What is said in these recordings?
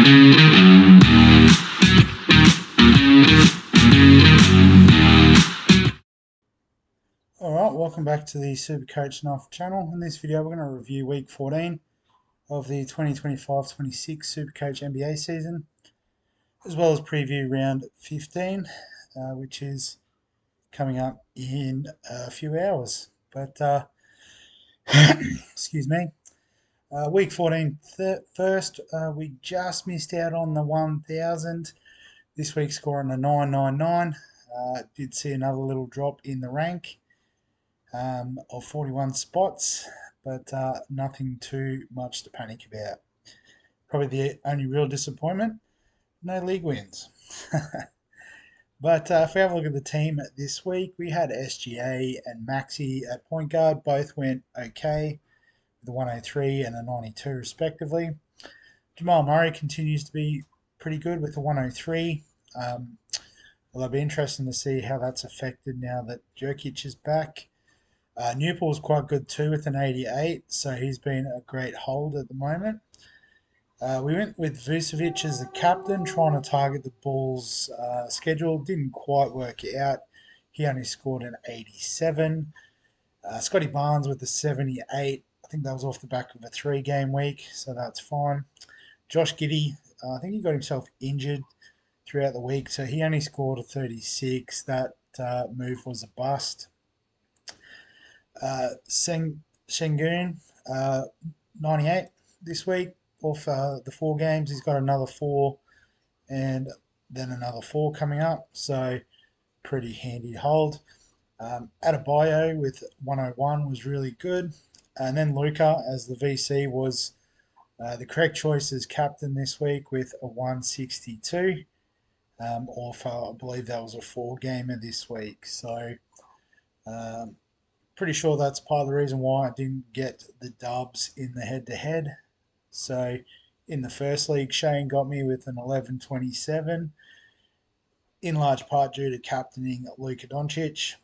Alright, welcome back to the Supercoach NBA channel. In this video, we're going to review week 14 of the 2025-26 Supercoach NBA season, as well as preview round 15, which is coming up in a few hours. But, excuse me, week 14 first, we just missed out on the 1,000. This week scoring a 999. Did see another little drop in the rank. Of 41 spots, but nothing too much to panic about. Probably the only real disappointment, no league wins. But if we have a look at the team this week, we had SGA and Maxi at point guard. Both went okay with a 103 and a 92 respectively. Jamal Murray continues to be pretty good with a 103. Well, it'll be interesting to see how that's affected now that Jokic is back. Newport quite good too with an 88, so he's been a great hold at the moment. We went with Vucevic as the captain, trying to target the Bulls' schedule. Didn't quite work out. He only scored an 87. Scotty Barnes with the 78. I think that was off the back of a 3-game week, so that's fine. Josh Giddey, I think he got himself injured throughout the week, so he only scored a 36. That move was a bust. Sengun, 98 this week off the 4 games. He's got another 4 and then another 4 coming up, so pretty handy hold. Adebayo with 101 was really good, and then Luka as the VC was the correct choice as captain this week with a 162. Off, I believe that was a 4-gamer this week, so pretty sure that's part of the reason why I didn't get the dubs in the head-to-head. So in the first league, Shane got me with an 11.27, in large part due to captaining Luka Doncic.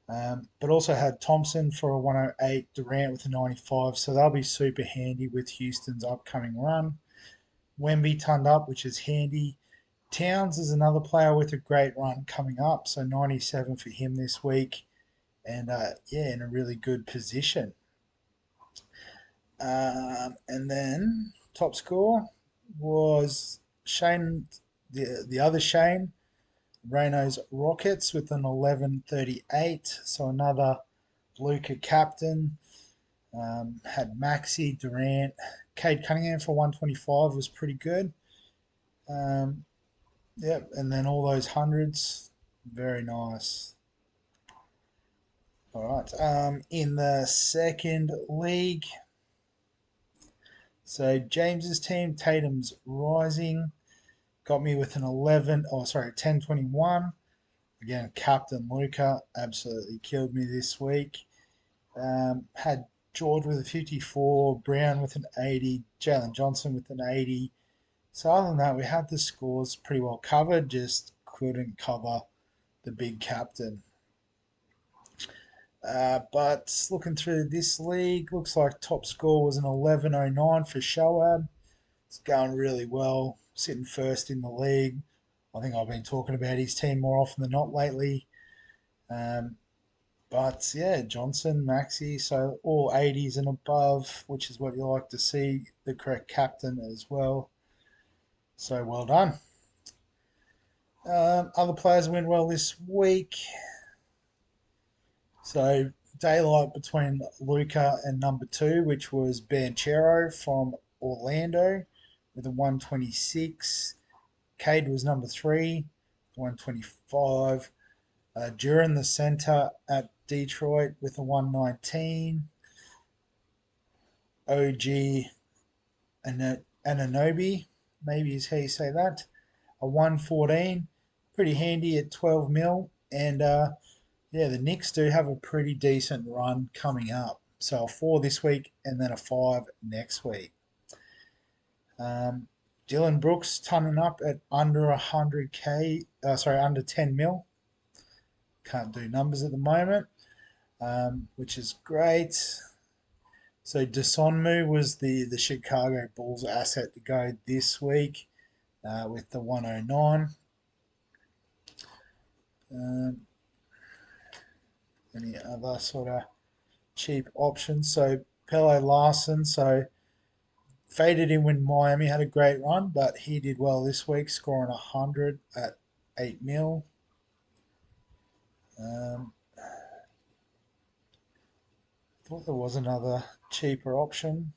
But also had Thompson for a 108, Durant with a 95, so they'll be super handy with Houston's upcoming run. Wemby turned up, which is handy. Towns is another player with a great run coming up, so 97 for him this week. And in a really good position. And then top score was Shane, the other Shane, Reno's Rockets with an 11.38. So another Luka captain. Had Maxi, Durant, Cade Cunningham for 125 was pretty good. And then all those hundreds, very nice. All right. In the second league, so James's team, Tatum's Rising, got me with an 10.21. Again, Captain Luka absolutely killed me this week. Had George with a 54, Brown with an 80, Jalen Johnson with an 80. So other than that, we had the scores pretty well covered, just couldn't cover the big captain. But looking through this league, looks like top score was an 11.09 for Shoab. It's going really well, sitting first in the league. I think I've been talking about his team more often than not lately. But yeah, Johnson, Maxi, so all 80s and above, which is what you like to see, the correct captain as well. So well done. Other players went well this week. So daylight between Luka and number 2, which was Banchero from Orlando with a 126. Cade was number 3, 125. Duran the center at Detroit with a 119. OG Ananobi, maybe is how you say that, a 114. Pretty handy at 12 mil. And the Knicks do have a pretty decent run coming up. So a 4 this week and then a 5 next week. Dylan Brooks turning up at under 100K, under 10 mil. Can't do numbers at the moment, which is great. So Desonmu was the Chicago Bulls asset to go this week with the 109. Um, any other sort of cheap options? So Pele Larson, so faded in when Miami had a great run, but he did well this week, scoring 100 at 8 mil. Um, thought there was another cheaper option.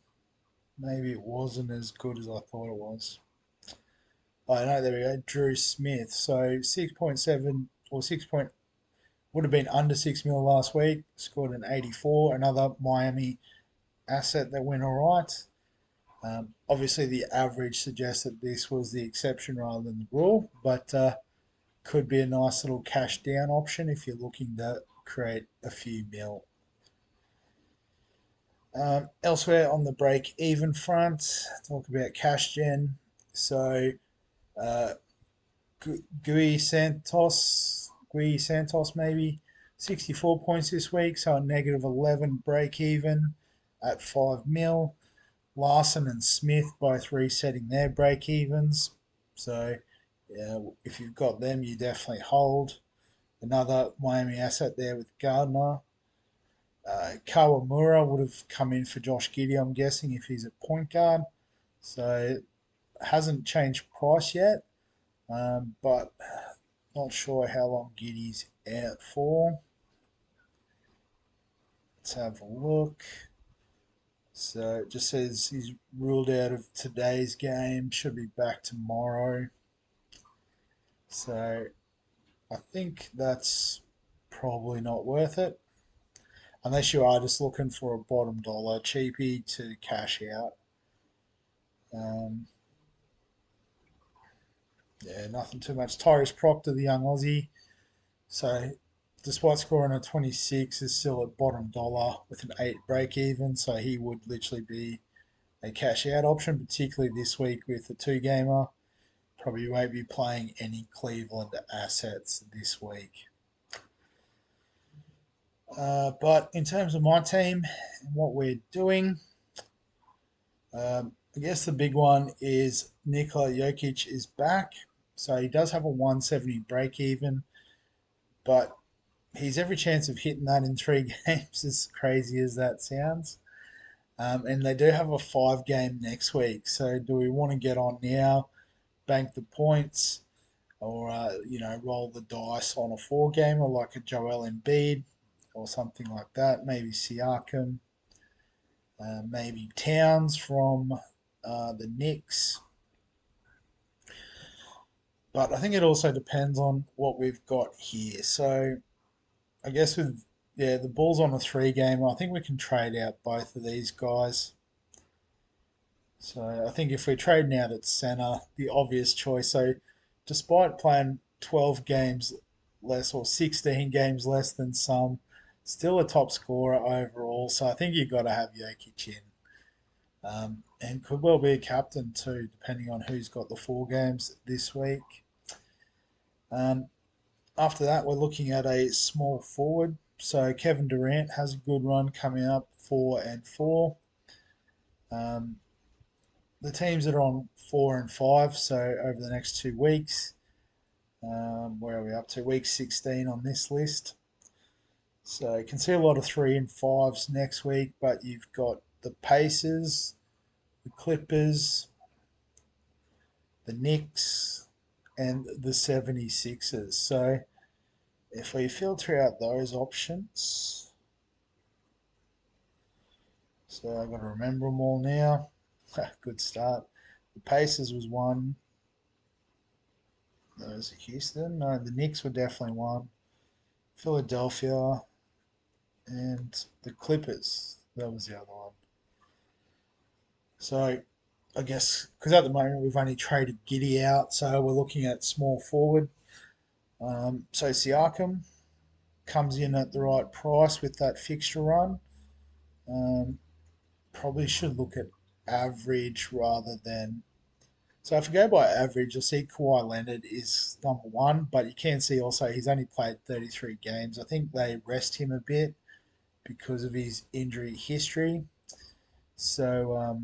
Maybe it wasn't as good as I thought it was. Oh, no, there we go. Drew Smith. So 6.7 or 6 point would have been under 6 mil last week. Scored an 84. Another Miami asset that went all right. Obviously, the average suggests that this was the exception rather than the rule, but could be a nice little cash down option if you're looking to create a few mil. Elsewhere on the break even front, talk about cash gen. So uh, Gui Santos maybe 64 points this week, so a negative 11 break even at 5 mil. Larson and Smith both resetting their break evens. So if you've got them, you definitely hold. Another Miami asset there with Gardner. Kawamura would have come in for Josh Giddey, I'm guessing, if he's at point guard. So hasn't changed price yet, but not sure how long Giddey's out for. Let's have a look. So it just says he's ruled out of today's game, should be back tomorrow. So I think that's probably not worth it. Unless you are just looking for a bottom dollar cheapie to cash out. Um, yeah, nothing too much. Tyrese Proctor, the young Aussie. So despite scoring a 26, is still at bottom dollar with an 8 break even. So he would literally be a cash out option, particularly this week with the 2 gamer. Probably won't be playing any Cleveland assets this week. But in terms of my team and what we're doing, I guess the big one is Nikola Jokic is back. So he does have a 170 break even, but he's every chance of hitting that in 3 games, as crazy as that sounds. And they do have a 5 game next week. So do we want to get on now, bank the points, or roll the dice on a 4 gamer like a Joel Embiid or something like that? Maybe Siakam, maybe Towns from the Knicks. But I think it also depends on what we've got here. So I guess with the Bulls on a 3 game, I think we can trade out both of these guys. So I think if we're trading out at centre, the obvious choice. So despite playing 12 games less or 16 games less than some, still a top scorer overall. So I think you've got to have Jokic in. And could well be a captain too, depending on who's got the 4 games this week. Um, After that, we're looking at a small forward. So Kevin Durant has a good run coming up, 4 and 4. Um, the teams that are on 4 and 5, so over the next 2 weeks, where are we up to? Week 16 on this list. So you can see a lot of 3 and 5s next week, but you've got the Pacers, the Clippers, the Knicks, and the 76ers. So if we filter out those options, so I've got to remember them all now. Good start. The Pacers was one. Those Houston. No, the Knicks were definitely one. Philadelphia and the Clippers. That was the other one. So I guess because at the moment we've only traded Giddy out, so we're looking at small forward. So Siakam comes in at the right price with that fixture run. Um, Probably should look at average rather than. So if you go by average, you'll see Kawhi Leonard is number 1, but you can see also he's only played 33 games. I think they rest him a bit because of his injury history. So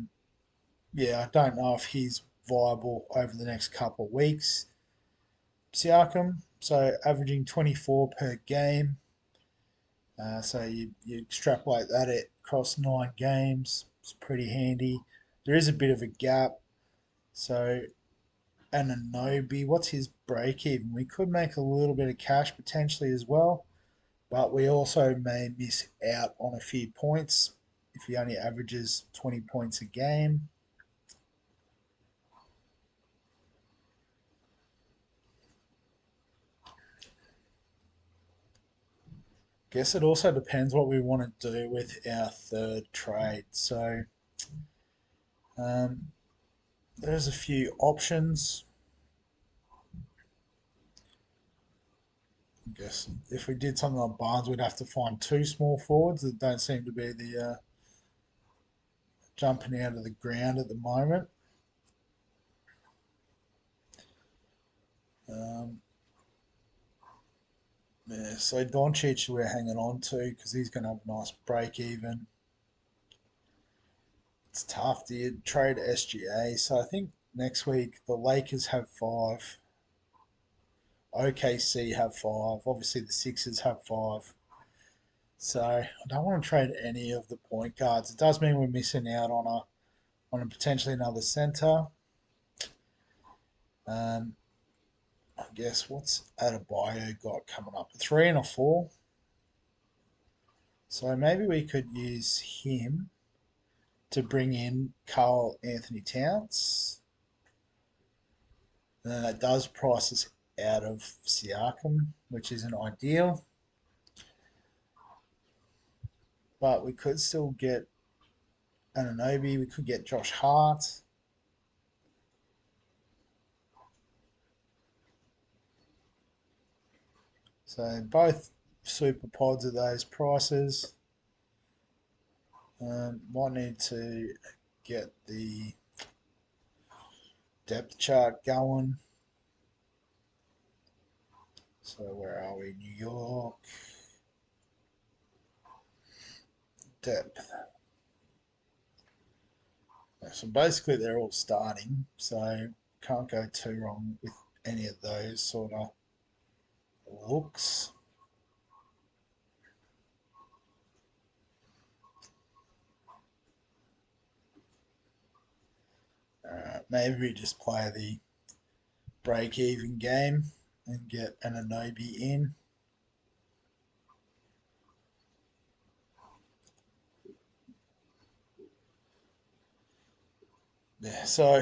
yeah, I don't know if he's viable over the next couple of weeks. Siakam, so averaging 24 per game. So you extrapolate that across 9 games. It's pretty handy. There is a bit of a gap. So Ananobi, what's his break even? We could make a little bit of cash potentially as well, but we also may miss out on a few points if he only averages 20 points a game. Guess it also depends what we want to do with our third trade. So um, there's a few options. I guess if we did something like Barnes, we'd have to find two small forwards that don't seem to be the jumping out of the ground at the moment. Um, yeah, so Doncic we're hanging on to because he's going to have a nice break even. It's tough. Do you trade SGA? So I think next week the Lakers have five, OKC have five, obviously the Sixers have five. So I don't want to trade any of the point guards. It does mean we're missing out on a potentially another center. Um, I guess what's Adebayo got coming up? A three and a four. So maybe we could use him to bring in Carl Anthony Towns. And then that does price us out of Siakam, which isn't ideal. But we could still get Ananobi. We could get Josh Hart. So both super pods at those prices. Might need to get the depth chart going. So where are we? New York. Depth. So basically they're all starting. So can't go too wrong with any of those sort of looks. Maybe we just play the break even game and get an Anobi in. Yeah, so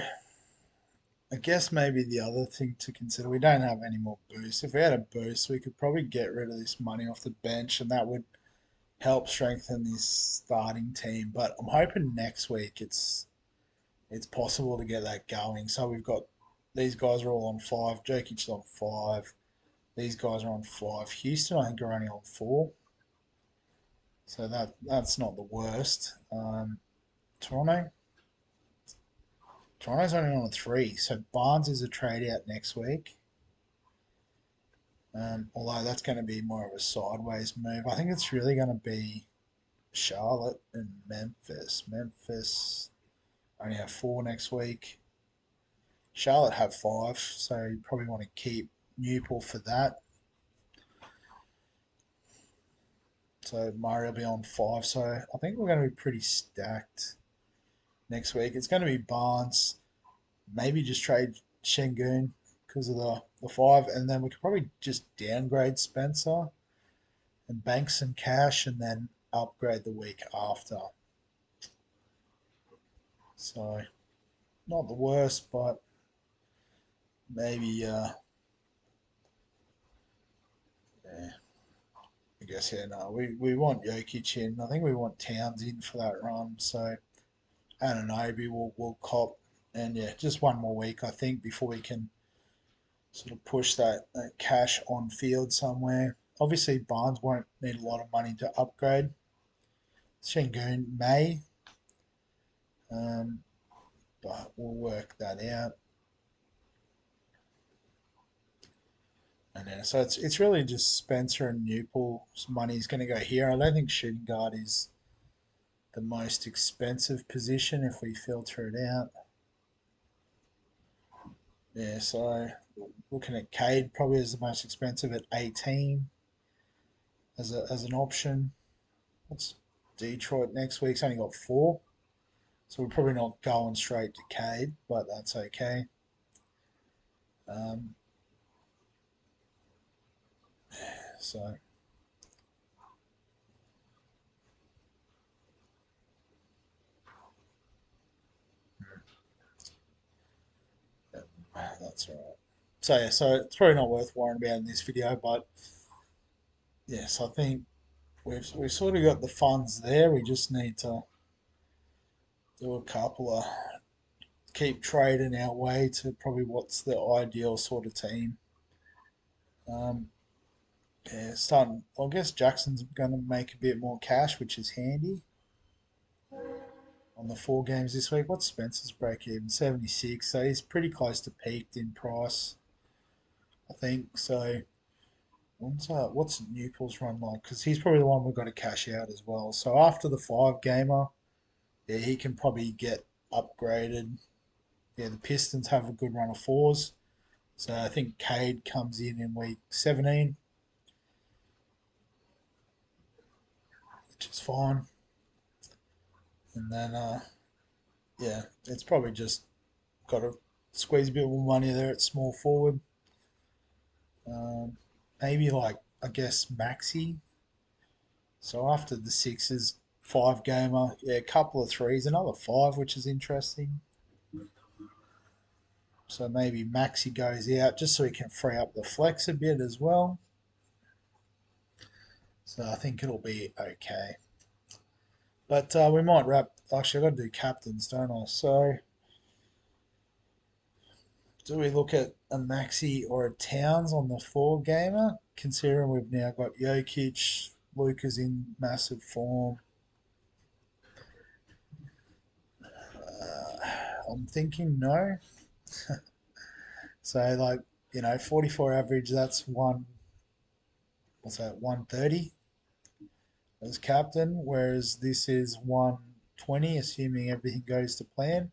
I guess maybe the other thing to consider, we don't have any more boosts. If we had a boost, we could probably get rid of this money off the bench, and that would help strengthen this starting team. But I'm hoping next week it's possible to get that going. So we've got these guys are all on five. Jokic's on five. These guys are on five. Houston, I think, are only on four. So that's not the worst. Toronto, Toronto's only on a three. So Barnes is a trade out next week. Although that's going to be more of a sideways move. I think it's really going to be Charlotte and Memphis. Memphis only have four next week. Charlotte have five, so you probably want to keep Newport for that. So Murray will be on five. So I think we're going to be pretty stacked next week. It's going to be Barnes. Maybe just trade Shengun because of the five, and then we could probably just downgrade Spencer and bank some cash, and then upgrade the week after. So not the worst, but maybe yeah, I guess yeah. No, we want Jokic in. I think we want Towns in for that run. So I don't know. Maybe we'll cop, and yeah, just one more week I think before we can sort of push that cash on field somewhere. Obviously, Barnes won't need a lot of money to upgrade. Shengun may, um, but we'll work that out. And then, so it's really just Spencer and Newple's money is going to go here. I don't think shooting guard is the most expensive position if we filter it out. Yeah, so looking at Cade probably is the most expensive at 18 as an option. What's Detroit next week's only got 4. So we're probably not going straight to Cade, but that's okay. Um, so that's all right. So yeah, so it's probably not worth worrying about in this video, but yes, I think we've sort of got the funds there. We just need to do a couple of keep trading our way to probably what's the ideal sort of team. Um, yeah, starting. I guess Jackson's going to make a bit more cash, which is handy on the 4 games this week. What's Spencer's break even? 76. So he's pretty close to peaked in price, I think. So what's Newpill's run like? Because he's probably the one we've got to cash out as well. So after the 5 gamer, yeah, he can probably get upgraded. Yeah, the Pistons have a good run of 4s. So I think Cade comes in week 17, which is fine. And then, yeah, it's probably just got to squeeze a bit more money there at small forward. Um, maybe like, I guess, Maxi. So after the Sixers 5 gamer, yeah, a couple of threes, another 5, which is interesting. So maybe Maxi goes out just so he can free up the flex a bit as well. So I think it'll be okay. But we might wrap. Actually, I've got to do captains, don't I? So do we look at a Maxi or a Towns on the 4 gamer? Considering we've now got Jokic, Luca's in massive form. I'm thinking no. So like 44 average. That's one. What's that? 130 as captain. Whereas this is 120, assuming everything goes to plan.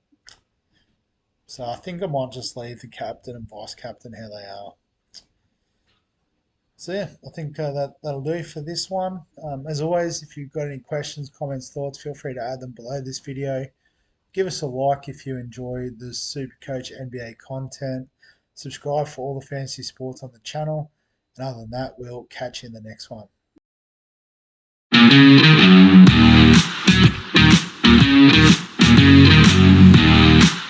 So I think I might just leave the captain and vice captain how they are. So yeah, I think that'll do for this one. As always, if you've got any questions, comments, thoughts, feel free to add them below this video. Give us a like if you enjoyed the Supercoach NBA content. Subscribe for all the fantasy sports on the channel. And other than that, we'll catch you in the next one.